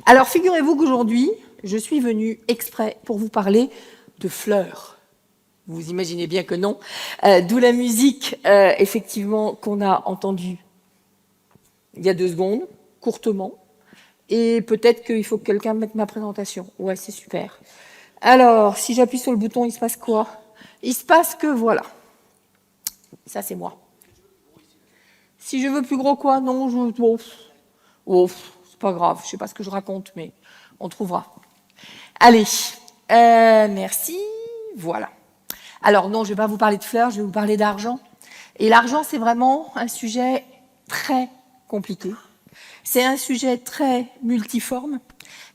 Alors, figurez-vous qu'aujourd'hui, je suis venue exprès pour vous parler de fleurs. Vous imaginez bien que non. D'où la musique, effectivement, qu'on a entendue il y a 2 secondes, courtement. Et peut-être qu'il faut que quelqu'un mette ma présentation. Ouais, c'est super. Alors, si j'appuie sur le bouton, il se passe quoi? Il se passe que voilà. Ça, c'est moi. Si je veux plus gros quoi? Non, c'est pas grave. Je sais pas ce que je raconte, mais on trouvera. Allez, merci. Voilà. Alors non, je ne vais pas vous parler de fleurs, je vais vous parler d'argent. Et l'argent, c'est vraiment un sujet très compliqué. C'est un sujet très multiforme.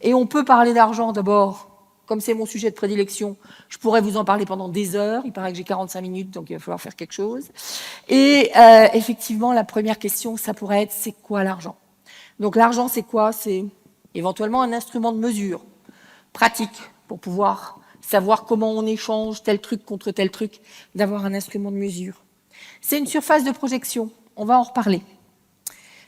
Et on peut parler d'argent d'abord, comme c'est mon sujet de prédilection, je pourrais vous en parler pendant des heures. Il paraît que j'ai 45 minutes, donc il va falloir faire quelque chose. Et effectivement, la première question, ça pourrait être, c'est quoi l'argent? Donc l'argent, c'est quoi? C'est éventuellement un instrument de mesure pratique pour pouvoir savoir comment on échange tel truc contre tel truc, d'avoir un instrument de mesure. C'est une surface de projection, on va en reparler.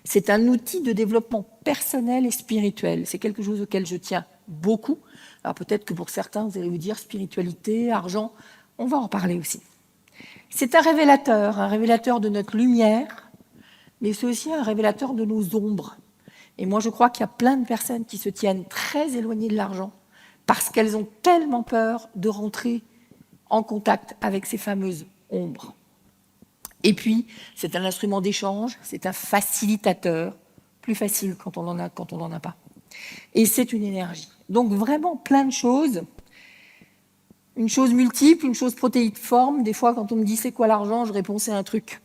C'est un outil de développement personnel et spirituel. C'est quelque chose auquel je tiens beaucoup. Alors peut-être que pour certains, vous allez vous dire spiritualité, argent, on va en parler aussi. C'est un révélateur de notre lumière, mais c'est aussi un révélateur de nos ombres. Et moi, je crois qu'il y a plein de personnes qui se tiennent très éloignées de l'argent parce qu'elles ont tellement peur de rentrer en contact avec ces fameuses ombres. Et puis, c'est un instrument d'échange, c'est un facilitateur, plus facile quand on n'en a pas. Et c'est une énergie. Donc vraiment plein de choses, une chose multiple, une chose protéiforme. Des fois, quand on me dit c'est quoi l'argent, je réponds c'est un truc.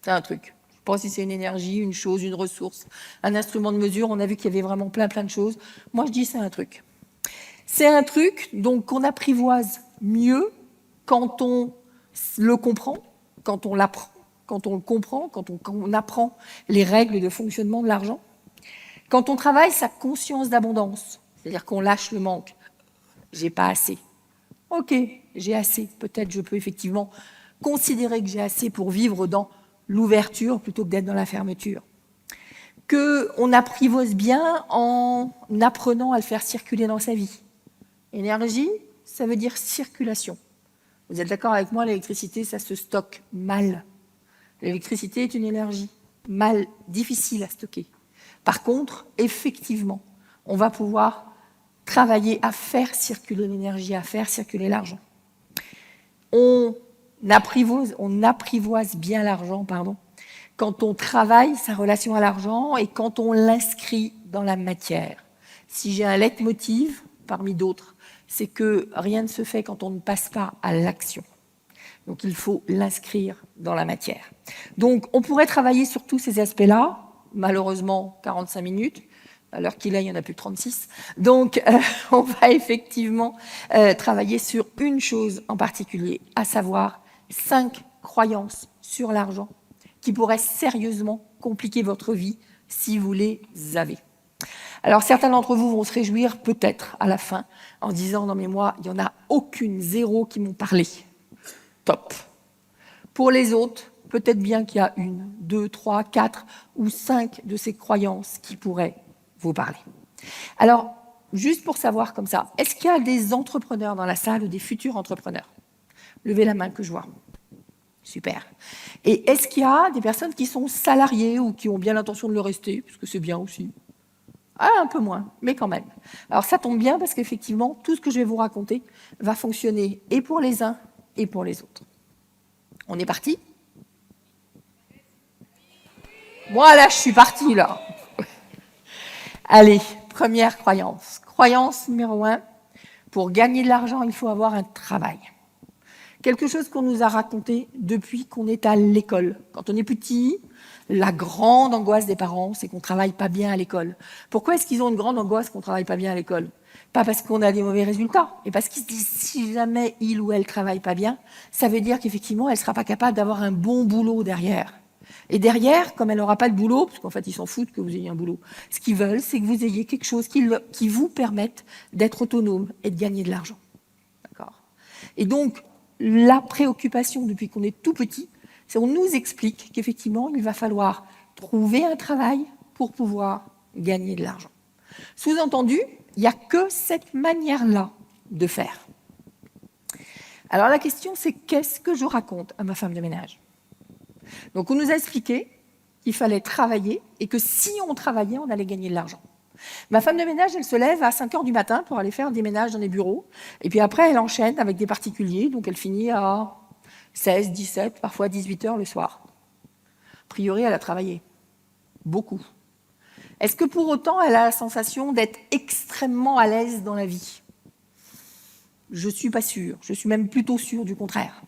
C'est un truc. Je ne sais pas si c'est une énergie, une chose, une ressource, un instrument de mesure. On a vu qu'il y avait vraiment plein de choses. Moi, je dis c'est un truc. C'est un truc donc qu'on apprivoise mieux quand on le comprend, quand on l'apprend, quand on le comprend, quand on apprend les règles de fonctionnement de l'argent. Quand on travaille sa conscience d'abondance, c'est-à-dire qu'on lâche le manque. J'ai pas assez. Ok, j'ai assez. Peut-être je peux effectivement considérer que j'ai assez pour vivre dans l'ouverture plutôt que d'être dans la fermeture. Qu'on apprivoise bien en apprenant à le faire circuler dans sa vie. Énergie, ça veut dire circulation. Vous êtes d'accord avec moi, l'électricité, ça se stocke mal. L'électricité est une énergie mal, difficile à stocker. Par contre, effectivement, on va pouvoir travailler à faire circuler l'énergie, à faire circuler l'argent. On apprivoise bien l'argent, quand on travaille sa relation à l'argent et quand on l'inscrit dans la matière. Si j'ai un leitmotiv, parmi d'autres, c'est que rien ne se fait quand on ne passe pas à l'action. Donc il faut l'inscrire dans la matière. Donc on pourrait travailler sur tous ces aspects-là, malheureusement 45 minutes, à l'heure qu'il est, il n'y en a plus que 36. Donc on va effectivement travailler sur une chose en particulier, à savoir 5 croyances sur l'argent qui pourraient sérieusement compliquer votre vie si vous les avez. Alors certains d'entre vous vont se réjouir peut-être à la fin en disant « Non mais moi, il n'y en a aucune, 0 qui m'ont parlé. » Top. Pour les autres, peut-être bien qu'il y a 1, 2, 3, 4 ou 5 de ces croyances qui pourraient vous parler. Alors, juste pour savoir comme ça, est-ce qu'il y a des entrepreneurs dans la salle ou des futurs entrepreneurs? Levez la main que je vois. Super. Et est-ce qu'il y a des personnes qui sont salariées ou qui ont bien l'intention de le rester, parce que c'est bien aussi? Ah, un peu moins, mais quand même. Alors ça tombe bien parce qu'effectivement, tout ce que je vais vous raconter va fonctionner et pour les uns et pour les autres. On est parti? Moi, là, je suis partie, là. Allez, première croyance. Croyance numéro 1, pour gagner de l'argent, il faut avoir un travail. Quelque chose qu'on nous a raconté depuis qu'on est à l'école. Quand on est petit, la grande angoisse des parents, c'est qu'on ne travaille pas bien à l'école. Pourquoi est-ce qu'ils ont une grande angoisse qu'on ne travaille pas bien à l'école? Pas parce qu'on a des mauvais résultats, mais parce qu'ils se disent si jamais il ou elle ne travaille pas bien, ça veut dire qu'effectivement, elle ne sera pas capable d'avoir un bon boulot derrière. Et derrière, comme elle n'aura pas de boulot, parce qu'en fait, ils s'en foutent que vous ayez un boulot, ce qu'ils veulent, c'est que vous ayez quelque chose qui vous permette d'être autonome et de gagner de l'argent. D'accord? Et donc, la préoccupation depuis qu'on est tout petit, c'est qu'on nous explique qu'effectivement, il va falloir trouver un travail pour pouvoir gagner de l'argent. Sous-entendu, il n'y a que cette manière-là de faire. Alors la question, c'est qu'est-ce que je raconte à ma femme de ménage? Donc on nous a expliqué qu'il fallait travailler et que si on travaillait, on allait gagner de l'argent. Ma femme de ménage, elle se lève à 5 heures du matin pour aller faire des ménages dans des bureaux. Et puis après, elle enchaîne avec des particuliers. Donc elle finit à 16, 17, parfois 18 heures le soir. A priori, elle a travaillé. Beaucoup. Est-ce que pour autant, elle a la sensation d'être extrêmement à l'aise dans la vie? Je ne suis pas sûre. Je suis même plutôt sûre du contraire.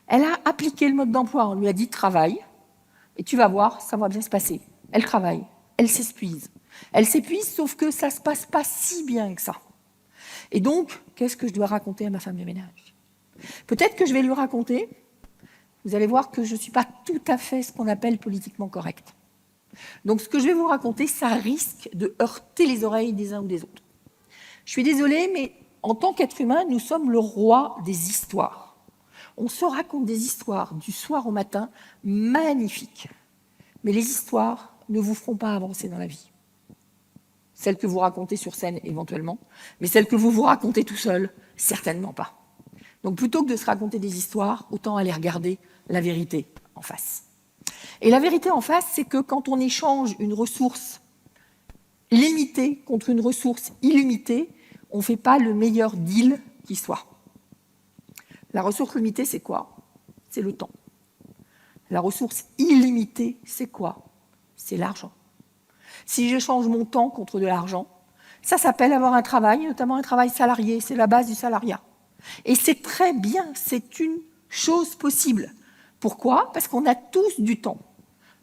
Elle a appliqué le mode d'emploi. On lui a dit « travaille ». Et tu vas voir, ça va bien se passer. Elle travaille. Elle s'épuise. Elle s'épuise, sauf que ça ne se passe pas si bien que ça. Et donc, qu'est-ce que je dois raconter à ma femme de ménage? Peut-être que je vais lui raconter, vous allez voir que je ne suis pas tout à fait ce qu'on appelle politiquement correct. Donc, ce que je vais vous raconter, ça risque de heurter les oreilles des uns ou des autres. Je suis désolée, mais en tant qu'être humain, nous sommes le roi des histoires. On se raconte des histoires du soir au matin, magnifiques. Mais les histoires ne vous feront pas avancer dans la vie. Celles que vous racontez sur scène, éventuellement, mais celles que vous vous racontez tout seul, certainement pas. Donc plutôt que de se raconter des histoires, autant aller regarder la vérité en face. Et la vérité en face, c'est que quand on échange une ressource limitée contre une ressource illimitée, on ne fait pas le meilleur deal qui soit. La ressource limitée, c'est quoi? C'est le temps. La ressource illimitée, c'est quoi? C'est l'argent. Si j'échange mon temps contre de l'argent, ça s'appelle avoir un travail, notamment un travail salarié, c'est la base du salariat. Et c'est très bien, c'est une chose possible. Pourquoi? Parce qu'on a tous du temps.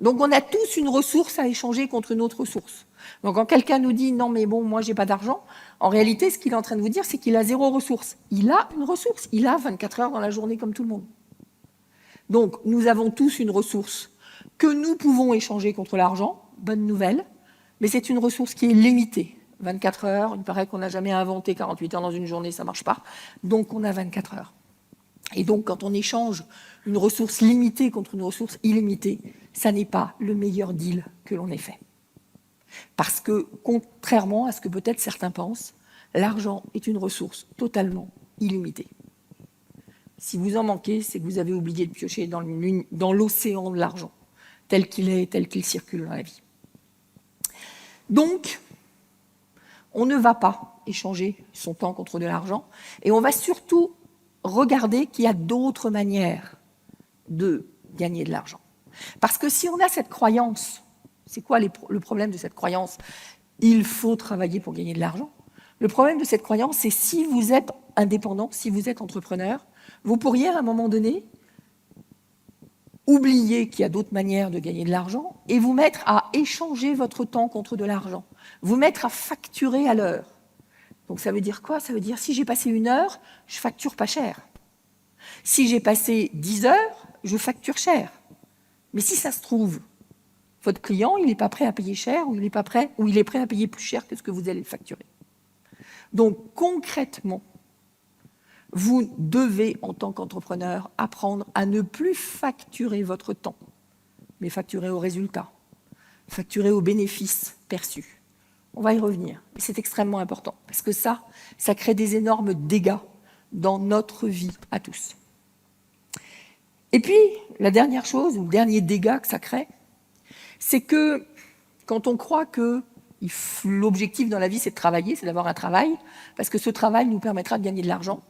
Donc on a tous une ressource à échanger contre une autre ressource. Donc quand quelqu'un nous dit « non mais bon, moi j'ai pas d'argent », en réalité ce qu'il est en train de vous dire, c'est qu'il a 0 ressource. Il a une ressource, il a 24 heures dans la journée comme tout le monde. Donc nous avons tous une ressource que nous pouvons échanger contre l'argent, bonne nouvelle, mais c'est une ressource qui est limitée. 24 heures, il paraît qu'on n'a jamais inventé 48 heures dans une journée, ça ne marche pas. Donc on a 24 heures. Et donc quand on échange une ressource limitée contre une ressource illimitée, ça n'est pas le meilleur deal que l'on ait fait. Parce que, contrairement à ce que peut-être certains pensent, l'argent est une ressource totalement illimitée. Si vous en manquez, c'est que vous avez oublié de piocher dans l'océan de l'argent, tel qu'il est, tel qu'il circule dans la vie. Donc, on ne va pas échanger son temps contre de l'argent, et on va surtout regarder qu'il y a d'autres manières de gagner de l'argent. Parce que si on a cette croyance, c'est quoi le problème de cette croyance? Il faut travailler pour gagner de l'argent. Le problème de cette croyance, c'est si vous êtes indépendant, si vous êtes entrepreneur, vous pourriez à un moment donné oublier qu'il y a d'autres manières de gagner de l'argent et vous mettre à échanger votre temps contre de l'argent, vous mettre à facturer à l'heure. Donc ça veut dire quoi? Ça veut dire si j'ai passé 1 heure, je facture pas cher. Si j'ai passé 10 heures, je facture cher. Mais si ça se trouve, votre client, il n'est pas prêt à payer cher ou il est prêt à payer plus cher que ce que vous allez le facturer. Donc concrètement, vous devez, en tant qu'entrepreneur, apprendre à ne plus facturer votre temps, mais facturer au résultat, facturer aux bénéfices perçus. On va y revenir. C'est extrêmement important, parce que ça crée des énormes dégâts dans notre vie à tous. Et puis, la dernière chose, ou le dernier dégât que ça crée, c'est que quand on croit que l'objectif dans la vie, c'est de travailler, c'est d'avoir un travail, parce que ce travail nous permettra de gagner de l'argent,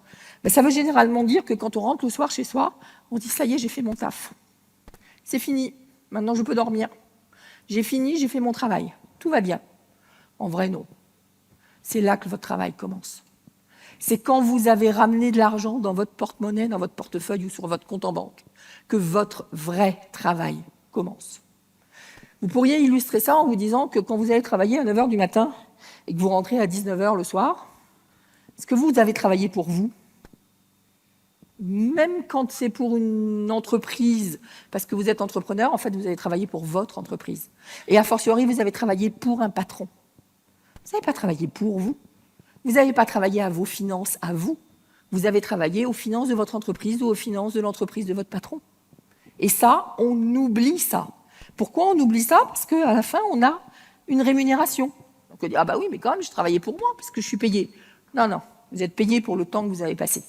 ben ça veut généralement dire que quand on rentre le soir chez soi, on dit « ça y est, j'ai fait mon taf. C'est fini, maintenant je peux dormir. J'ai fini, j'ai fait mon travail. Tout va bien. » En vrai, non. C'est là que votre travail commence. C'est quand vous avez ramené de l'argent dans votre porte-monnaie, dans votre portefeuille ou sur votre compte en banque, que votre vrai travail commence. Vous pourriez illustrer ça en vous disant que quand vous allez travailler à 9 h du matin et que vous rentrez à 19 h le soir, est-ce que vous avez travaillé pour vous? Même quand c'est pour une entreprise, parce que vous êtes entrepreneur, en fait, vous avez travaillé pour votre entreprise. Et a fortiori, vous avez travaillé pour un patron. Vous n'avez pas travaillé pour vous. Vous n'avez pas travaillé à vos finances, à vous. Vous avez travaillé aux finances de votre entreprise ou aux finances de l'entreprise de votre patron. Et ça, on oublie ça. Pourquoi on oublie ça? Parce qu'à la fin, on a une rémunération. Donc on dit, ah bah oui, mais quand même, je travaillais pour moi, parce que je suis payé. Non, non, vous êtes payé pour le temps que vous avez passé.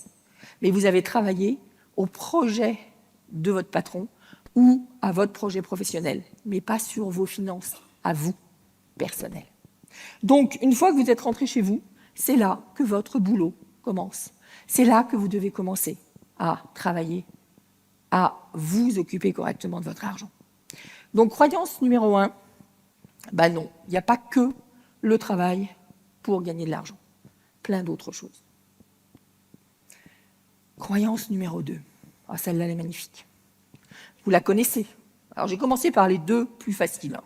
Mais vous avez travaillé au projet de votre patron ou à votre projet professionnel, mais pas sur vos finances, à vous, personnelles. Donc, une fois que vous êtes rentré chez vous, c'est là que votre boulot commence. C'est là que vous devez commencer à travailler, à vous occuper correctement de votre argent. Donc, croyance numéro 1, ben non, il n'y a pas que le travail pour gagner de l'argent. Plein d'autres choses. Croyance numéro 2. Ah, celle-là, elle est magnifique. Vous la connaissez. Alors, j'ai commencé par les deux plus faciles.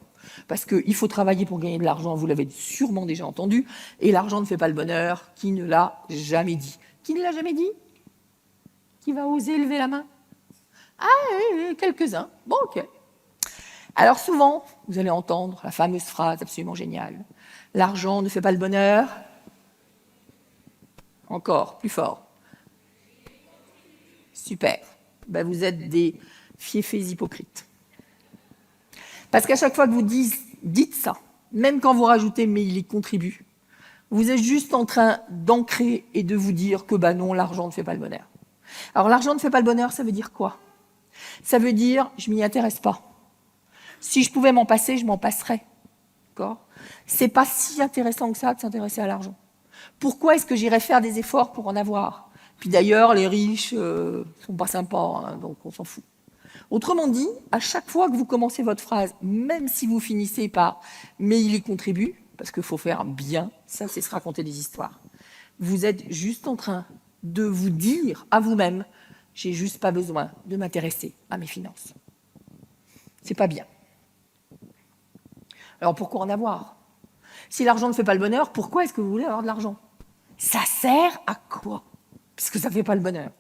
Parce qu'il faut travailler pour gagner de l'argent, vous l'avez sûrement déjà entendu. Et l'argent ne fait pas le bonheur. Qui ne l'a jamais dit? Qui ne l'a jamais dit? Qui va oser lever la main? Ah, quelques-uns. Bon, ok. Alors souvent, vous allez entendre la fameuse phrase absolument géniale. L'argent ne fait pas le bonheur. Encore, plus fort. Super. Ben, vous êtes des fiefés hypocrites. Parce qu'à chaque fois que vous dites ça, même quand vous rajoutez « mais il y contribue », vous êtes juste en train d'ancrer et de vous dire que ben non, l'argent ne fait pas le bonheur. Alors l'argent ne fait pas le bonheur, ça veut dire quoi? Ça veut dire je m'y intéresse pas. Si je pouvais m'en passer, je m'en passerais. D'accord? C'est pas si intéressant que ça de s'intéresser à l'argent. Pourquoi est-ce que j'irais faire des efforts pour en avoir? Puis d'ailleurs, les riches sont pas sympas, hein, donc on s'en fout. Autrement dit, à chaque fois que vous commencez votre phrase, même si vous finissez par « mais il y contribue », parce qu'il faut faire bien, ça c'est se raconter des histoires, vous êtes juste en train de vous dire à vous-même « j'ai juste pas besoin de m'intéresser à mes finances ». C'est pas bien. Alors pourquoi en avoir? Si l'argent ne fait pas le bonheur, pourquoi est-ce que vous voulez avoir de l'argent? Ça sert à quoi? Puisque ça ne fait pas le bonheur.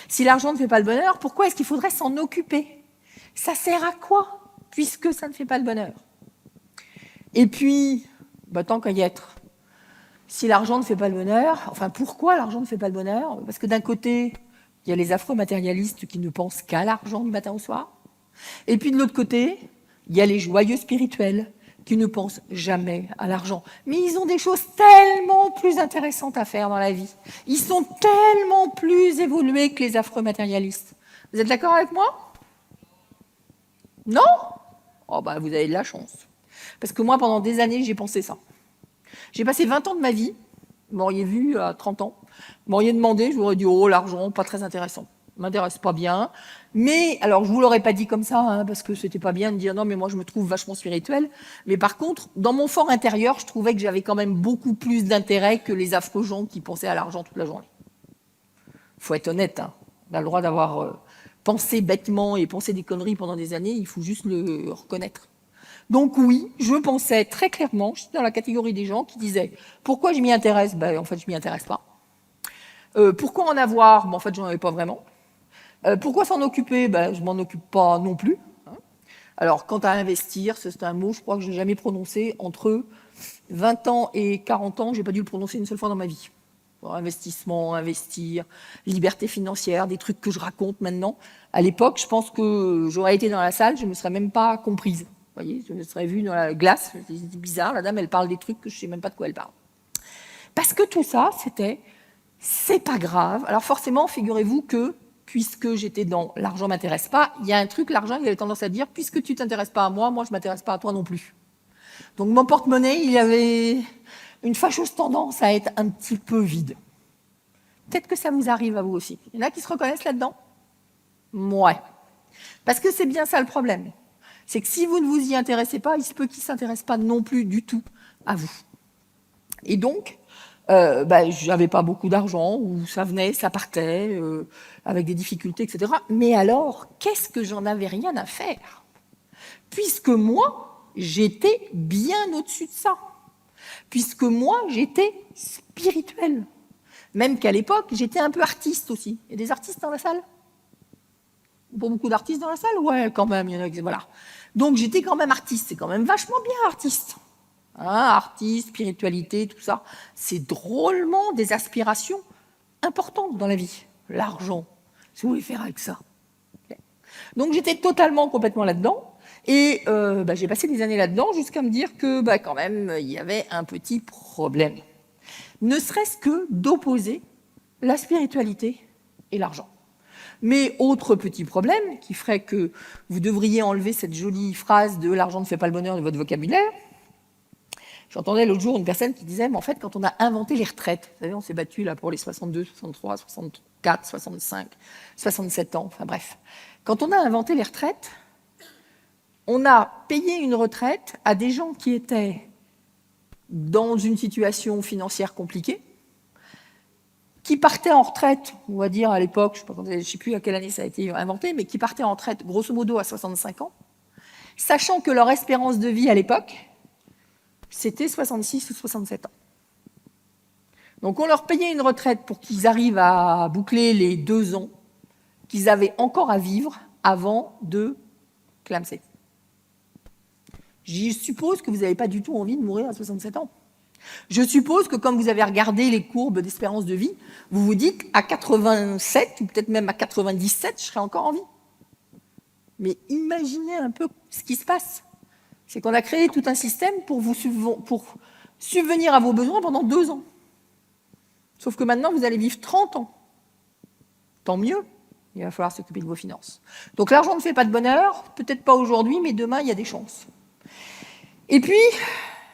Si l'argent ne fait pas le bonheur, pourquoi est-ce qu'il faudrait s'en occuper? Ça sert à quoi? Puisque ça ne fait pas le bonheur. Et puis, bah, tant qu'à y être, si l'argent ne fait pas le bonheur, enfin pourquoi l'argent ne fait pas le bonheur? Parce que d'un côté, il y a les affreux matérialistes qui ne pensent qu'à l'argent du matin au soir. Et puis de l'autre côté, il y a les joyeux spirituels qui ne pensent jamais à l'argent. Mais ils ont des choses tellement plus intéressantes à faire dans la vie. Ils sont tellement plus évolués que les affreux matérialistes. Vous êtes d'accord avec moi? Non? Oh bah vous avez de la chance. Parce que moi, pendant des années, j'ai pensé ça. J'ai passé 20 ans de ma vie, vous m'auriez vu à 30 ans, vous m'auriez demandé, je vous aurais dit, oh, l'argent, pas très intéressant. M'intéresse pas bien. Mais, alors, je vous l'aurais pas dit comme ça, hein, parce que c'était pas bien de dire non, mais moi, je me trouve vachement spirituel. Mais par contre, dans mon fort intérieur, je trouvais que j'avais quand même beaucoup plus d'intérêt que les affreux gens qui pensaient à l'argent toute la journée. Faut être honnête, hein. On a le droit d'avoir pensé bêtement et pensé des conneries pendant des années, il faut juste le reconnaître. Donc oui, je pensais très clairement, je suis dans la catégorie des gens qui disaient pourquoi je m'y intéresse? Ben, en fait, je m'y intéresse pas. Pourquoi en avoir? Ben, en fait, j'en avais pas vraiment. Pourquoi s'en occuper? Ben, je m'en occupe pas non plus. Hein. Alors, quant à investir, c'est un mot, je crois que je n'ai jamais prononcé. Entre 20 ans et 40 ans, j'ai pas dû le prononcer une seule fois dans ma vie. Bon, investissement, investir, liberté financière, des trucs que je raconte maintenant. À l'époque, je pense que j'aurais été dans la salle, je ne me serais même pas comprise. Vous voyez, je me serais vue dans la glace. C'est bizarre, la dame, elle parle des trucs que je sais même pas de quoi elle parle. Parce que tout ça, c'est pas grave. Alors forcément, figurez-vous que puisque j'étais dans l'argent m'intéresse pas, il y a un truc, l'argent, il avait tendance à dire, puisque tu t'intéresses pas à moi, moi je m'intéresse pas à toi non plus. Donc mon porte-monnaie, il avait une fâcheuse tendance à être un petit peu vide. Peut-être que ça vous arrive à vous aussi. Il y en a qui se reconnaissent là-dedans? Ouais. Parce que c'est bien ça le problème. C'est que si vous ne vous y intéressez pas, il se peut qu'ils ne s'intéressent pas non plus du tout à vous. Et donc, j'avais pas beaucoup d'argent, ou ça venait, ça partait, avec des difficultés, etc. Mais alors, qu'est-ce que j'en avais rien à faire? Puisque moi, j'étais bien au-dessus de ça. Puisque moi, j'étais spirituelle. Même qu'à l'époque, j'étais un peu artiste aussi. Il y a des artistes dans la salle? Pas beaucoup d'artistes dans la salle? Ouais, quand même, il y en a qui... Voilà. Donc j'étais quand même artiste, c'est quand même vachement bien artiste. Hein, artiste, spiritualité, tout ça. C'est drôlement des aspirations importantes dans la vie. L'argent, si vous voulez faire avec ça. Okay. Donc j'étais totalement, complètement là-dedans. Et j'ai passé des années là-dedans jusqu'à me dire que quand même, il y avait un petit problème. Ne serait-ce que d'opposer la spiritualité et l'argent. Mais autre petit problème qui ferait que vous devriez enlever cette jolie phrase de « l'argent ne fait pas le bonheur » de votre vocabulaire. J'entendais l'autre jour une personne qui disait « mais en fait, quand on a inventé les retraites, vous savez, on s'est battu là pour les 62, 63, 64, 65, 67 ans, enfin bref. Quand on a inventé les retraites, on a payé une retraite à des gens qui étaient dans une situation financière compliquée, qui partaient en retraite, on va dire à l'époque, je ne sais plus à quelle année ça a été inventé, mais qui partaient en retraite grosso modo à 65 ans, sachant que leur espérance de vie à l'époque, c'était 66 ou 67 ans. Donc on leur payait une retraite pour qu'ils arrivent à boucler les 2 ans qu'ils avaient encore à vivre avant de clamser. Je suppose que vous n'avez pas du tout envie de mourir à 67 ans. Je suppose que comme vous avez regardé les courbes d'espérance de vie, vous vous dites à 87 ou peut-être même à 97, je serai encore en vie. Mais imaginez un peu ce qui se passe. C'est qu'on a créé tout un système pour subvenir à vos besoins pendant 2 ans. Sauf que maintenant, vous allez vivre 30 ans. Tant mieux, il va falloir s'occuper de vos finances. Donc l'argent ne fait pas de bonheur, peut-être pas aujourd'hui, mais demain, il y a des chances. Et puis,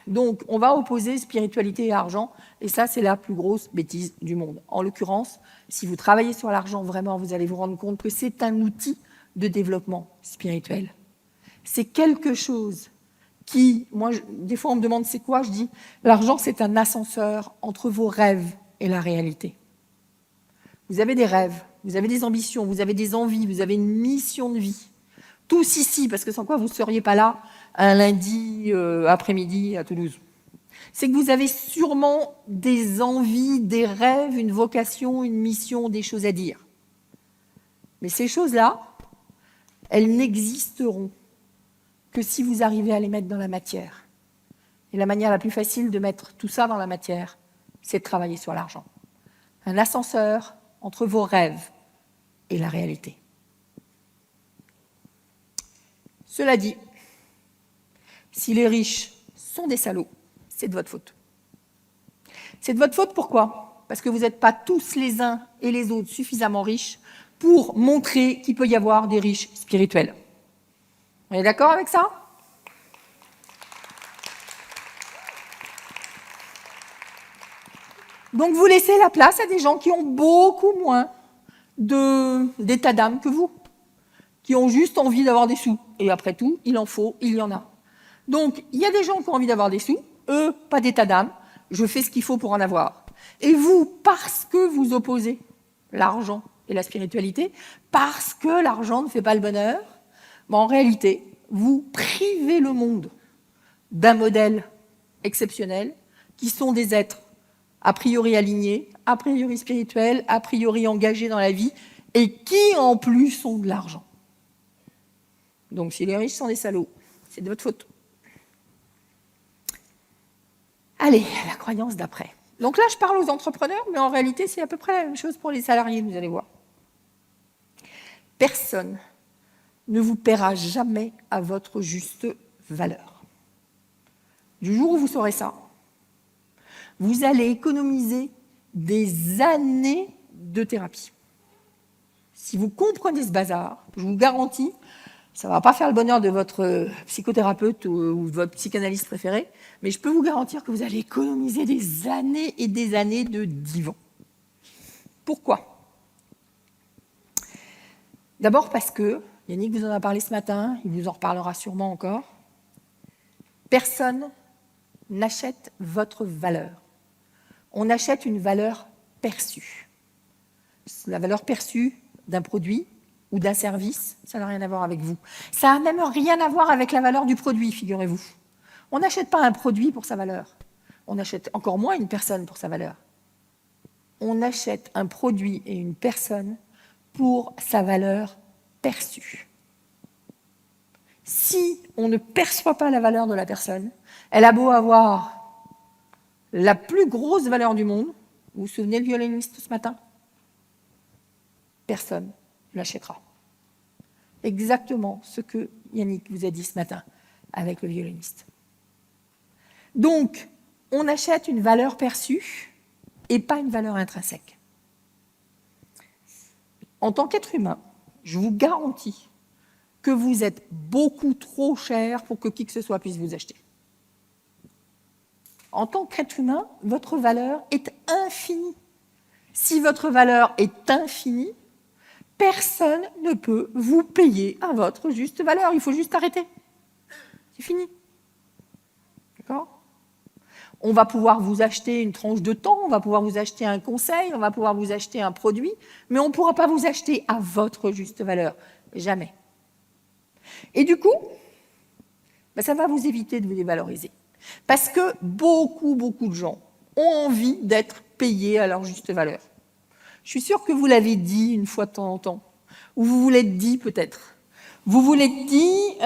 donc, on va opposer spiritualité et argent, et ça, c'est la plus grosse bêtise du monde. En l'occurrence, si vous travaillez sur l'argent, vraiment, vous allez vous rendre compte que c'est un outil de développement spirituel. C'est quelque chose qui, moi, des fois, on me demande c'est quoi, je dis, l'argent, c'est un ascenseur entre vos rêves et la réalité. Vous avez des rêves, vous avez des ambitions, vous avez des envies, vous avez une mission de vie. Tous ici, parce que sans quoi vous ne seriez pas là un lundi après-midi à Toulouse. C'est que vous avez sûrement des envies, des rêves, une vocation, une mission, des choses à dire. Mais ces choses-là, elles n'existeront que si vous arrivez à les mettre dans la matière. Et la manière la plus facile de mettre tout ça dans la matière, c'est de travailler sur l'argent. Un ascenseur entre vos rêves et la réalité. Cela dit, si les riches sont des salauds, c'est de votre faute. C'est de votre faute, pourquoi ? Parce que vous n'êtes pas tous les uns et les autres suffisamment riches pour montrer qu'il peut y avoir des riches spirituels. On est d'accord avec ça ? Donc vous laissez la place à des gens qui ont beaucoup moins d'état d'âme que vous, qui ont juste envie d'avoir des sous. Et après tout, il en faut, il y en a. Donc, il y a des gens qui ont envie d'avoir des sous, eux, pas d'état d'âme, je fais ce qu'il faut pour en avoir. Et vous, parce que vous opposez l'argent et la spiritualité, parce que l'argent ne fait pas le bonheur, en réalité, vous privez le monde d'un modèle exceptionnel, qui sont des êtres a priori alignés, a priori spirituels, a priori engagés dans la vie, et qui, en plus, ont de l'argent. Donc, si les riches sont des salauds, c'est de votre faute. Allez, la croyance d'après. Donc là, je parle aux entrepreneurs, mais en réalité, c'est à peu près la même chose pour les salariés, vous allez voir. Personne ne vous paiera jamais à votre juste valeur. Du jour où vous saurez ça, vous allez économiser des années de thérapie. Si vous comprenez ce bazar, je vous garantis, ça ne va pas faire le bonheur de votre psychothérapeute ou de votre psychanalyste préféré, mais je peux vous garantir que vous allez économiser des années et des années de divan. Pourquoi ? D'abord parce que, Yannick vous en a parlé ce matin, il vous en reparlera sûrement encore, personne n'achète votre valeur. On achète une valeur perçue. La valeur perçue d'un produit ou d'un service, ça n'a rien à voir avec vous. Ça n'a même rien à voir avec la valeur du produit, figurez-vous. On n'achète pas un produit pour sa valeur. On achète encore moins une personne pour sa valeur. On achète un produit et une personne pour sa valeur perçue. Si on ne perçoit pas la valeur de la personne, elle a beau avoir la plus grosse valeur du monde, vous vous souvenez le violoniste ce matin ? Personne ne l'achètera. Exactement ce que Yannick vous a dit ce matin avec le violoniste. Donc, on achète une valeur perçue et pas une valeur intrinsèque. En tant qu'être humain, je vous garantis que vous êtes beaucoup trop cher pour que qui que ce soit puisse vous acheter. En tant qu'être humain, votre valeur est infinie. Si votre valeur est infinie, personne ne peut vous payer à votre juste valeur. Il faut juste arrêter. C'est fini. D'accord ? On va pouvoir vous acheter une tranche de temps, on va pouvoir vous acheter un conseil, on va pouvoir vous acheter un produit, mais on ne pourra pas vous acheter à votre juste valeur. Jamais. Et du coup, ça va vous éviter de vous dévaloriser. Parce que beaucoup de gens ont envie d'être payés à leur juste valeur. Je suis sûre que vous l'avez dit une fois de temps en temps, ou vous vous l'êtes dit peut-être. Vous vous l'êtes dit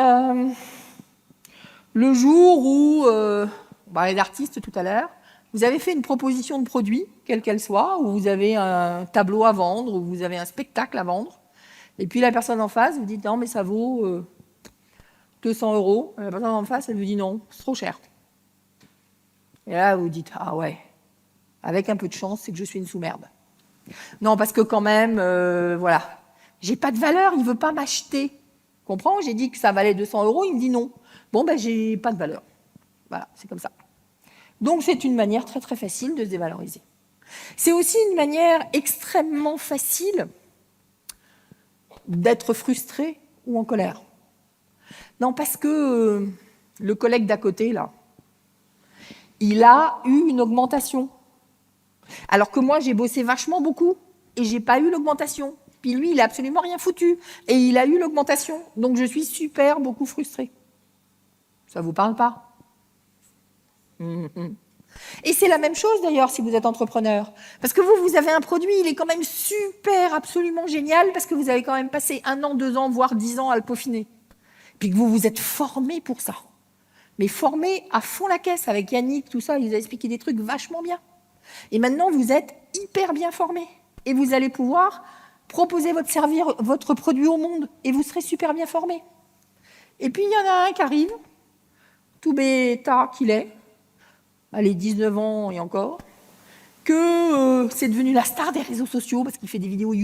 le jour où, on parlait d'artistes tout à l'heure, vous avez fait une proposition de produit, quelle qu'elle soit, ou vous avez un tableau à vendre, ou vous avez un spectacle à vendre, et puis la personne en face vous dit non mais ça vaut 200 €. La personne en face elle vous dit non, c'est trop cher. Et là vous dites ah ouais, avec un peu de chance c'est que je suis une sous-merde. Non parce que quand même, voilà, j'ai pas de valeur, il veut pas m'acheter. Comprends ? J'ai dit que ça valait 200 €, il me dit non. Bon ben j'ai pas de valeur. Voilà, c'est comme ça. Donc c'est une manière très très facile de se dévaloriser. C'est aussi une manière extrêmement facile d'être frustré ou en colère. Non, parce que le collègue d'à côté, là, il a eu une augmentation. Alors que moi, j'ai bossé vachement beaucoup et j'ai pas eu l'augmentation. Puis lui, il a absolument rien foutu et il a eu l'augmentation. Donc je suis super beaucoup frustrée. Ça vous parle pas ? Et c'est la même chose d'ailleurs si vous êtes entrepreneur. Parce que vous avez un produit, il est quand même super, absolument génial, parce que vous avez quand même passé 1 an, 2 ans, voire 10 ans à le peaufiner. Puis que vous vous êtes formé pour ça. Mais formé à fond la caisse avec Yannick, tout ça, il vous a expliqué des trucs vachement bien. Et maintenant, vous êtes hyper bien formé. Et vous allez pouvoir proposer votre produit au monde. Et vous serez super bien formé. Et puis, il y en a un qui arrive, tout bêta qu'il est, allez, 19 ans et encore, que c'est devenu la star des réseaux sociaux parce qu'il fait des vidéos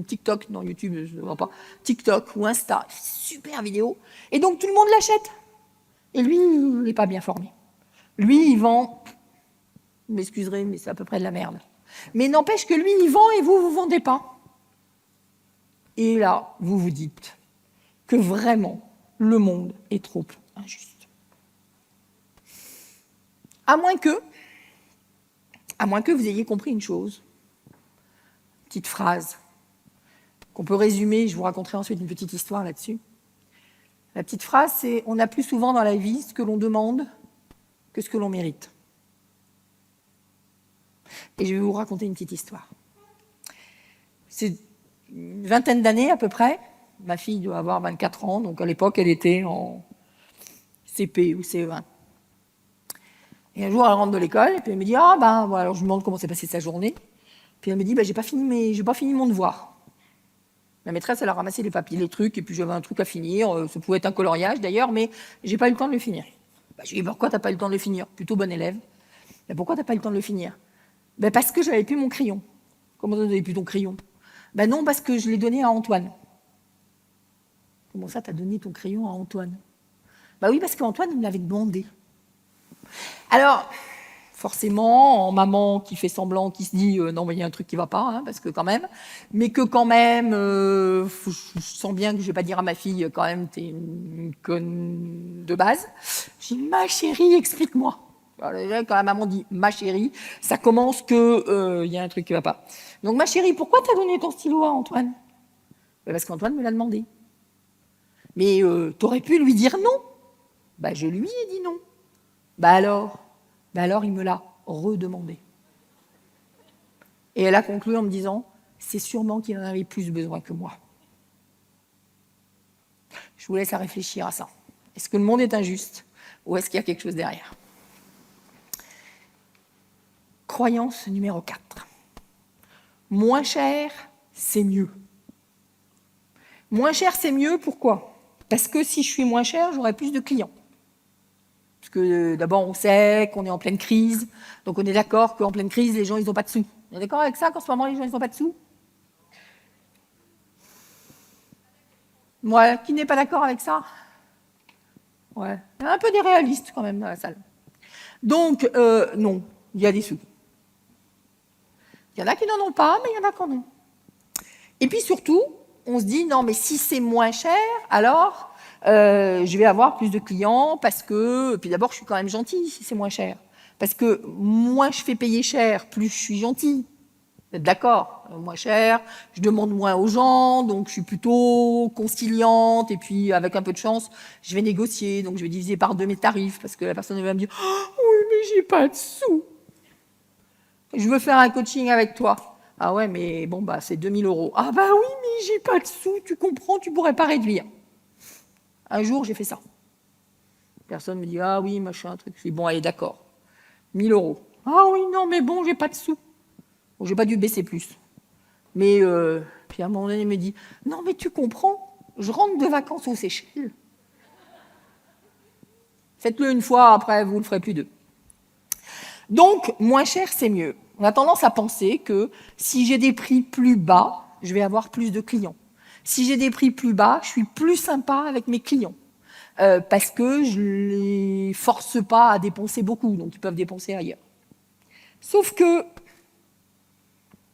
TikTok, non YouTube, je ne vois pas, TikTok ou Insta, super vidéo. Et donc tout le monde l'achète. Et lui, il n'est pas bien formé. Lui, il vend, vous m'excuserez, mais c'est à peu près de la merde. Mais n'empêche que lui, il vend et vous ne vendez pas. Et là, vous vous dites que vraiment, le monde est trop injuste. À moins que vous ayez compris une chose, une petite phrase, qu'on peut résumer, je vous raconterai ensuite une petite histoire là-dessus. La petite phrase, c'est « On a plus souvent dans la vie ce que l'on demande que ce que l'on mérite ». Et je vais vous raconter une petite histoire. C'est une vingtaine d'années à peu près, ma fille doit avoir 24 ans, donc à l'époque elle était en CP ou CE1. Et un jour, elle rentre de l'école, et puis elle me dit « Ah, ben, voilà. » Alors je lui demande comment s'est passée sa journée. Puis elle me dit « J'ai pas fini mon devoir. » La maîtresse, elle a ramassé les papiers, les trucs, et puis j'avais un truc à finir. Ça pouvait être un coloriage, d'ailleurs, mais j'ai pas eu le temps de le finir. Je lui dis « Pourquoi t'as pas eu le temps de le finir ?» Plutôt bon élève. « Pourquoi t'as pas eu le temps de le finir ?» Parce que j'avais plus mon crayon. « Comment ça, t'avais plus ton crayon ?» Non, parce que je l'ai donné à Antoine. « Comment ça, t'as donné ton crayon à Antoine ?» Oui, parce qu'Antoine me l'avait demandé. Alors, forcément, en maman qui fait semblant, qui se dit non, mais il y a un truc qui ne va pas, hein, parce que quand même, mais que quand même, je sens bien que je ne vais pas dire à ma fille, quand même, t'es une conne de base. Je dis, ma chérie, explique-moi. Alors, quand la maman dit ma chérie, ça commence que y a un truc qui ne va pas. Donc, ma chérie, pourquoi tu as donné ton stylo à Antoine ? Parce qu'Antoine me l'a demandé. Mais tu aurais pu lui dire non. Je lui ai dit non. Alors, il me l'a redemandé. Et elle a conclu en me disant, c'est sûrement qu'il en avait plus besoin que moi. Je vous laisse à réfléchir à ça. Est-ce que le monde est injuste ou est-ce qu'il y a quelque chose derrière ? Croyance numéro 4. Moins cher, c'est mieux. Moins cher, c'est mieux, pourquoi ? Parce que si je suis moins cher, j'aurai plus de clients. Parce que d'abord, on sait qu'on est en pleine crise. Donc on est d'accord qu'en pleine crise, les gens, ils n'ont pas de sous. On est d'accord avec ça qu'en ce moment, les gens, ils n'ont pas de sous? Ouais, qui n'est pas d'accord avec ça? Ouais. Il y a un peu des réalistes quand même dans la salle. Donc, non, il y a des sous. Il y en a qui n'en ont pas, mais il y en a qui en ont. Et puis surtout, on se dit, non, mais si c'est moins cher, alors je vais avoir plus de clients parce que... Puis d'abord, je suis quand même gentille si c'est moins cher. Parce que moins je fais payer cher, plus je suis gentille. Vous êtes d'accord? Moins cher, je demande moins aux gens, donc je suis plutôt conciliante, et puis avec un peu de chance, je vais négocier, donc je vais diviser par 2 mes tarifs, parce que la personne va me dire « Oh, oui, mais j'ai pas de sous. Je veux faire un coaching avec toi. » Ah ouais, mais bon, bah c'est 2 000 €. Ah bah oui, mais j'ai pas de sous, tu comprends, tu pourrais pas réduire. Un jour, j'ai fait ça. Personne me dit « Ah oui, machin, un truc. » Je dis « Bon, allez, d'accord. 1 000 €. Ah oui, non, mais bon, j'ai pas de sous. » Bon, j'ai pas dû baisser plus. Mais puis à un moment donné, il me dit « Non, mais tu comprends, je rentre de vacances aux Seychelles. » Faites-le une fois, après, vous ne le ferez plus deux. Donc, moins cher, c'est mieux. On a tendance à penser que si j'ai des prix plus bas, je vais avoir plus de clients. Si j'ai des prix plus bas, je suis plus sympa avec mes clients. Parce que je ne les force pas à dépenser beaucoup, donc ils peuvent dépenser ailleurs. Sauf que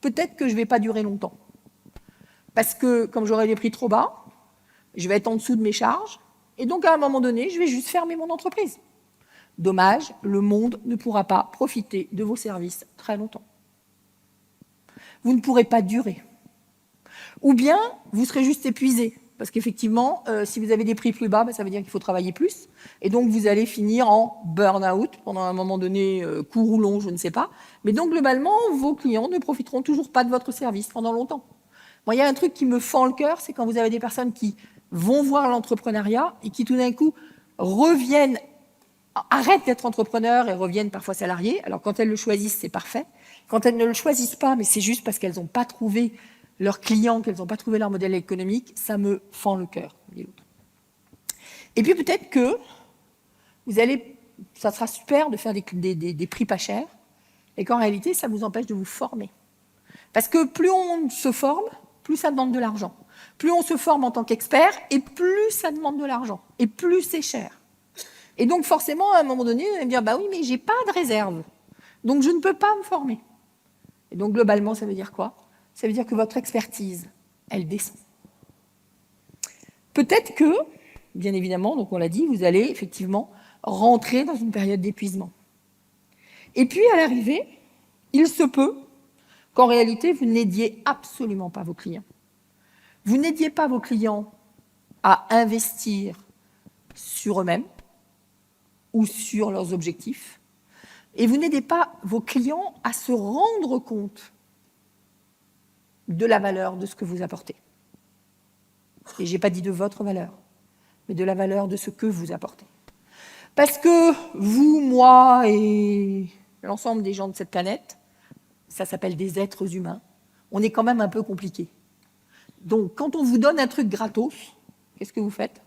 peut-être que je ne vais pas durer longtemps. Parce que comme j'aurai des prix trop bas, je vais être en dessous de mes charges, et donc à un moment donné, je vais juste fermer mon entreprise. Dommage, le monde ne pourra pas profiter de vos services très longtemps. Vous ne pourrez pas durer. Ou bien, vous serez juste épuisé. Parce qu'effectivement, si vous avez des prix plus bas, ça veut dire qu'il faut travailler plus. Et donc, vous allez finir en burn-out pendant un moment donné, court ou long, je ne sais pas. Mais donc, globalement, vos clients ne profiteront toujours pas de votre service pendant longtemps. Moi, il y a un truc qui me fend le cœur, c'est quand vous avez des personnes qui vont voir l'entrepreneuriat et qui, tout d'un coup, reviennent, arrêtent d'être entrepreneurs et reviennent parfois salariés. Alors, quand elles le choisissent, c'est parfait. Quand elles ne le choisissent pas, mais c'est juste parce qu'elles n'ont pas trouvé leurs clients, qu'elles n'ont pas trouvé leur modèle économique, ça me fend le cœur. Et puis peut-être que ça sera super de faire des prix pas chers, et qu'en réalité, ça vous empêche de vous former. Parce que plus on se forme, plus ça demande de l'argent. Plus on se forme en tant qu'expert, et plus ça demande de l'argent, et plus c'est cher. Et donc forcément, à un moment donné, on va me dire, bah oui, mais j'ai pas de réserve, donc je ne peux pas me former. Et donc globalement, ça veut dire quoi? Ça veut dire que votre expertise, elle descend. Peut-être que, bien évidemment, donc on l'a dit, vous allez effectivement rentrer dans une période d'épuisement. Et puis, à l'arrivée, il se peut qu'en réalité, vous n'aidiez absolument pas vos clients. Vous n'aidiez pas vos clients à investir sur eux-mêmes ou sur leurs objectifs, et vous n'aidez pas vos clients à se rendre compte de la valeur de ce que vous apportez. Et je n'ai pas dit de votre valeur, mais de la valeur de ce que vous apportez. Parce que vous, moi et l'ensemble des gens de cette planète, ça s'appelle des êtres humains, on est quand même un peu compliqués. Donc, quand on vous donne un truc gratos, qu'est-ce que vous faites?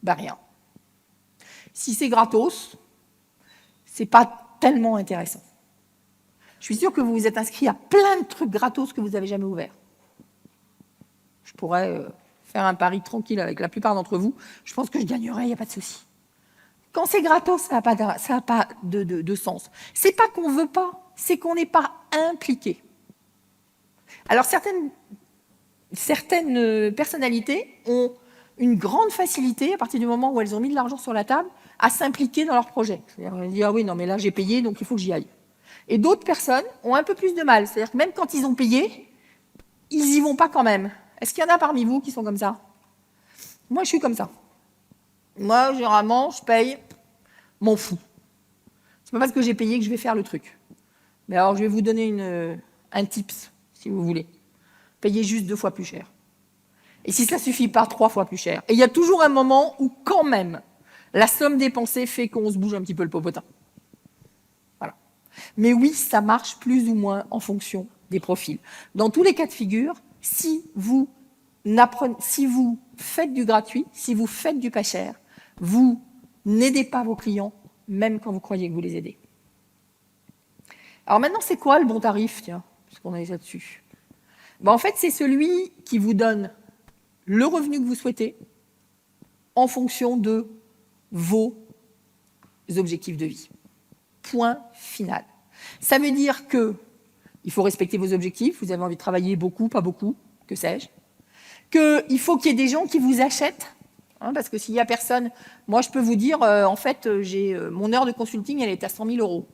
Ben rien. Si c'est gratos, c'est pas tellement intéressant. Je suis sûre que vous vous êtes inscrit à plein de trucs gratos que vous n'avez jamais ouverts. Je pourrais faire un pari tranquille avec la plupart d'entre vous. Je pense que je gagnerais, il n'y a pas de souci. Quand c'est gratos, ça n'a pas de sens. C'est pas qu'on ne veut pas, c'est qu'on n'est pas impliqué. Alors certaines personnalités ont une grande facilité, à partir du moment où elles ont mis de l'argent sur la table, à s'impliquer dans leur projet. C'est-à-dire, elles disent, ah oui, non, mais là j'ai payé, donc il faut que j'y aille. Et d'autres personnes ont un peu plus de mal. C'est-à-dire que même quand ils ont payé, ils n'y vont pas quand même. Est-ce qu'il y en a parmi vous qui sont comme ça? Moi, je suis comme ça. Moi, généralement, je paye, m'en fous. C'est pas parce que j'ai payé que je vais faire le truc. Mais alors, je vais vous donner un tips, si vous voulez. Payez juste 2 fois plus cher. Et si ça ne suffit pas, 3 fois plus cher. Et il y a toujours un moment où, quand même, la somme dépensée fait qu'on se bouge un petit peu le popotin. Voilà. Mais oui, ça marche plus ou moins en fonction des profils. Dans tous les cas de figure, si vous Si vous faites du gratuit, si vous faites du pas cher, vous n'aidez pas vos clients, même quand vous croyez que vous les aidez. Alors maintenant, c'est quoi le bon tarif, tiens, parce qu'on est là-dessus. En fait, c'est celui qui vous donne le revenu que vous souhaitez en fonction de vos objectifs de vie. Point final. Ça veut dire que il faut respecter vos objectifs, vous avez envie de travailler beaucoup, pas beaucoup, que sais-je. Qu'il faut qu'il y ait des gens qui vous achètent, hein, parce que s'il n'y a personne, moi je peux vous dire, en fait, mon heure de consulting, elle est à 100 000 €.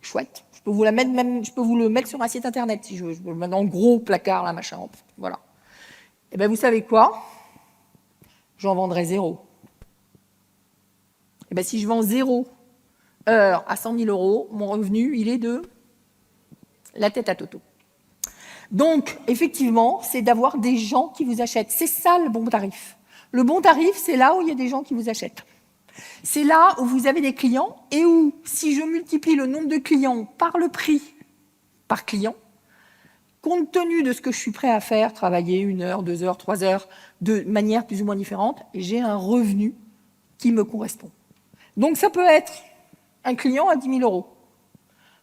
Chouette. Je peux vous la mettre même, je peux vous le mettre sur un site internet si je veux. Je peux le mettre dans le gros placard, là, machin. Voilà. Et bien, vous savez quoi? J'en vendrai 0. Et bien, si je vends 0 heure à 100 000 €, mon revenu, il est de la tête à Toto. Donc, effectivement, c'est d'avoir des gens qui vous achètent. C'est ça le bon tarif. Le bon tarif, c'est là où il y a des gens qui vous achètent. C'est là où vous avez des clients et où, si je multiplie le nombre de clients par le prix par client, compte tenu de ce que je suis prêt à faire, travailler 1 heure, 2 heures, 3 heures, de manière plus ou moins différente, j'ai un revenu qui me correspond. Donc ça peut être un client à 10 000 €.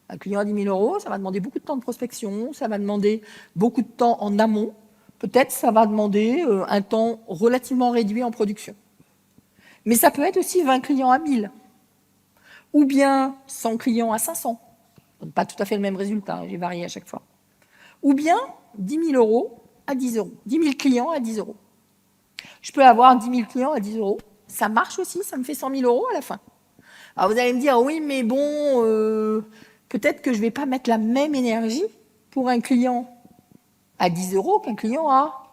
Un client à 10 000 €, ça va demander beaucoup de temps de prospection, ça va demander beaucoup de temps en amont, peut-être ça va demander un temps relativement réduit en production. Mais ça peut être aussi 20 clients à 1000, ou bien 100 clients à 500. Pas tout à fait le même résultat, j'ai varié à chaque fois. Ou bien 10 000 € à 10 €. 10 000 clients à 10 €. Je peux avoir 10 000 clients à 10 €. Ça marche aussi, ça me fait 100 000 € à la fin. Alors vous allez me dire, oui, mais bon, peut-être que je ne vais pas mettre la même énergie pour un client à 10 € qu'un client à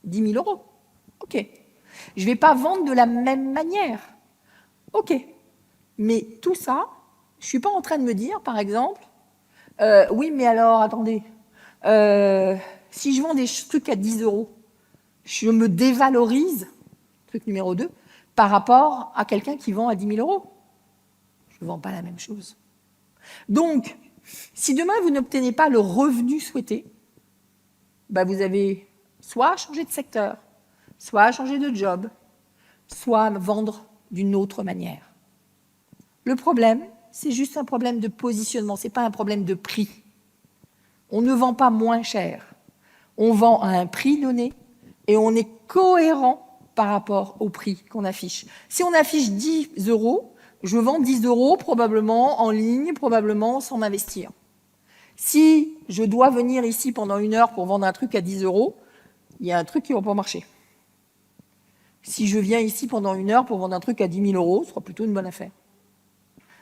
10 000 €. OK. Je ne vais pas vendre de la même manière. OK. Mais tout ça, je ne suis pas en train de me dire, par exemple, oui, mais alors, attendez, si je vends des trucs à 10 €, je me dévalorise, truc numéro 2, par rapport à quelqu'un qui vend à 10 000 €. Je ne vends pas la même chose. Donc, si demain vous n'obtenez pas le revenu souhaité, vous avez soit à changer de secteur, soit à changer de job, soit à vendre d'une autre manière. Le problème, c'est juste un problème de positionnement, ce n'est pas un problème de prix. On ne vend pas moins cher. On vend à un prix donné et on est cohérent par rapport au prix qu'on affiche. Si on affiche 10 €, je vends 10 € probablement en ligne, probablement sans m'investir. Si je dois venir ici pendant 1 heure pour vendre un truc à 10 €, il y a un truc qui ne va pas marcher. Si je viens ici pendant 1 heure pour vendre un truc à 10 000 €, ce sera plutôt une bonne affaire.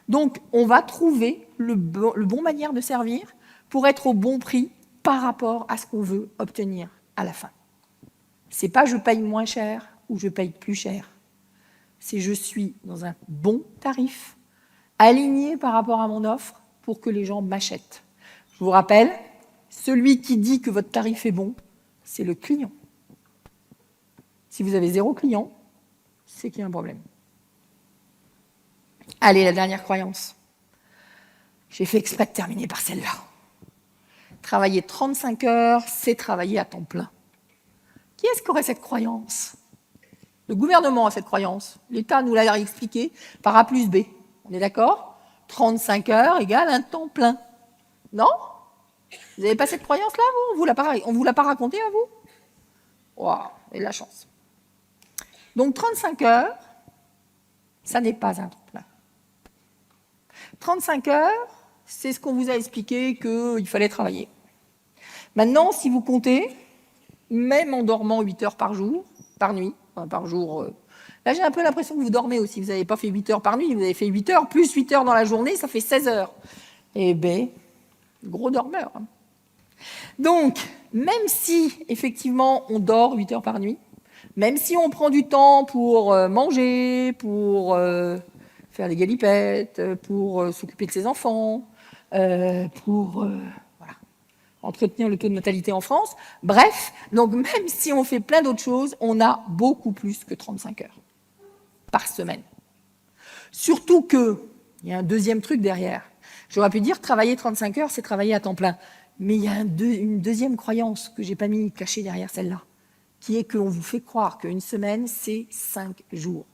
Donc, on va trouver le bon manière de servir pour être au bon prix par rapport à ce qu'on veut obtenir à la fin. C'est pas je paye moins cher ou je paye plus cher. C'est je suis dans un bon tarif, aligné par rapport à mon offre pour que les gens m'achètent. Je vous rappelle, celui qui dit que votre tarif est bon, c'est le client. Si vous avez 0 client, c'est qu'il y a un problème. Allez, la dernière croyance. J'ai fait exprès de terminer par celle-là. Travailler 35 heures, c'est travailler à temps plein. Qui est-ce qui aurait cette croyance? Le gouvernement a cette croyance. L'État nous l'a expliqué par A plus B. On est d'accord? 35 heures égale un temps plein. Non? Vous n'avez pas cette croyance-là, vous? On ne vous l'a pas raconté à vous? Waouh, vous avez de la chance. Donc 35 heures, ça n'est pas un temps plein. 35 heures, c'est ce qu'on vous a expliqué qu'il fallait travailler. Maintenant, si vous comptez, même en dormant 8 heures par jour, par nuit, enfin par jour, là j'ai un peu l'impression que vous dormez aussi, vous n'avez pas fait 8 heures par nuit, vous avez fait 8 heures plus 8 heures dans la journée, ça fait 16 heures. Eh bien, gros dormeur. Donc, même si, effectivement, on dort 8 heures par nuit, même si on prend du temps pour manger, pour faire des galipettes, pour s'occuper de ses enfants, pour entretenir le taux de natalité en France, bref, donc même si on fait plein d'autres choses, on a beaucoup plus que 35 heures par semaine. Surtout qu'il y a un deuxième truc derrière. J'aurais pu dire travailler 35 heures, c'est travailler à temps plein. Mais il y a une deuxième croyance que j'ai pas mis cachée derrière celle-là, qui est qu'on vous fait croire qu'une semaine, c'est 5 jours.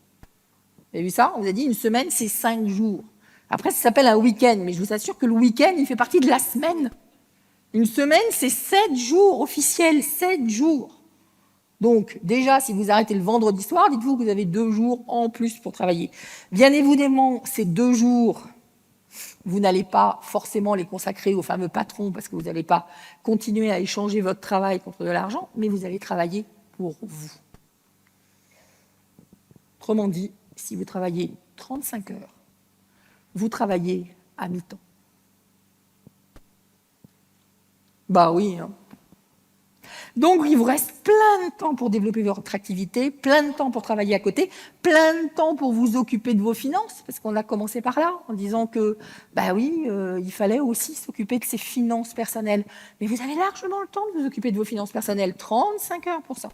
Vous avez vu ça? On vous a dit une semaine, c'est 5 jours. Après, ça s'appelle un week-end, mais je vous assure que le week-end, il fait partie de la semaine. Une semaine, c'est 7 jours officiels, 7 jours. Donc, déjà, si vous arrêtez le vendredi soir, dites-vous que vous avez 2 jours en plus pour travailler. Bien évidemment, ces 2 jours, vous n'allez pas forcément les consacrer au fameux patron parce que vous n'allez pas continuer à échanger votre travail contre de l'argent, mais vous allez travailler pour vous. Autrement dit, si vous travaillez 35 heures, vous travaillez à mi-temps. Bah oui. Hein. Donc, il vous reste plein de temps pour développer votre activité, plein de temps pour travailler à côté, plein de temps pour vous occuper de vos finances, parce qu'on a commencé par là, en disant que, bah oui, il fallait aussi s'occuper de ses finances personnelles. Mais vous avez largement le temps de vous occuper de vos finances personnelles, 35 heures pour ça.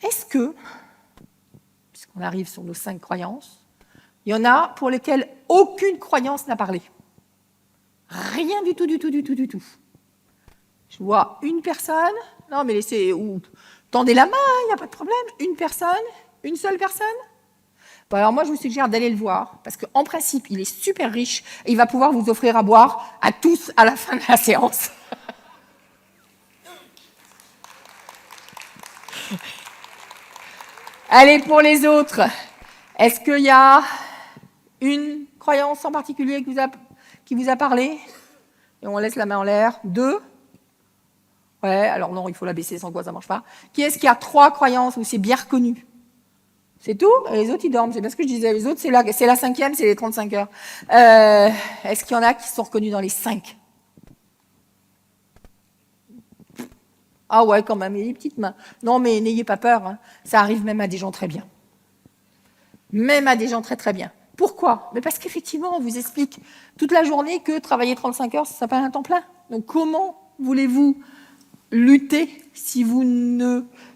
Est-ce que, puisqu'on arrive sur nos 5 croyances, il y en a pour lesquelles aucune croyance n'a parlé? Rien du tout, du tout, du tout, du tout. Je vois une personne, non mais laissez, ou tendez la main, il n'y a pas de problème, une personne, une seule personne. Bon, alors moi je vous suggère d'aller le voir, parce qu'en principe il est super riche, et il va pouvoir vous offrir à boire à tous à la fin de la séance. Allez, pour les autres, est-ce qu'il y a une croyance en particulier qui vous a parlé? Et on laisse la main en l'air. 2? Ouais, alors non, il faut la baisser, sans quoi ça ne marche pas. Qui est-ce qui a 3 croyances où c'est bien reconnu? C'est tout? Et les autres, ils dorment. C'est bien ce que je disais. Les autres, c'est la 5e, c'est les 35 heures. Est-ce qu'il y en a qui sont reconnus dans les 5? Ah ouais, quand même, il y a des petites mains. Non, mais n'ayez pas peur. Hein. Ça arrive même à des gens très bien. Même à des gens très très bien. Pourquoi? Mais parce qu'effectivement, on vous explique toute la journée que travailler 35 heures, ça s'appelle un temps plein. Donc comment voulez-vous lutter si vous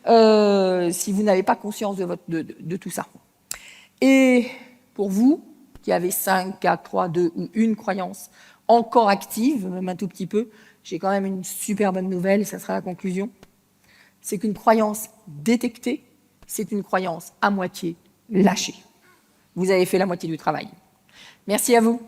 n'avez pas conscience de tout ça? Et pour vous, qui avez 5, 4, 3, 2 ou une croyance encore active, même un tout petit peu, j'ai quand même une super bonne nouvelle, et ça sera la conclusion. C'est qu'une croyance détectée, c'est une croyance à moitié lâchée. Vous avez fait la moitié du travail. Merci à vous.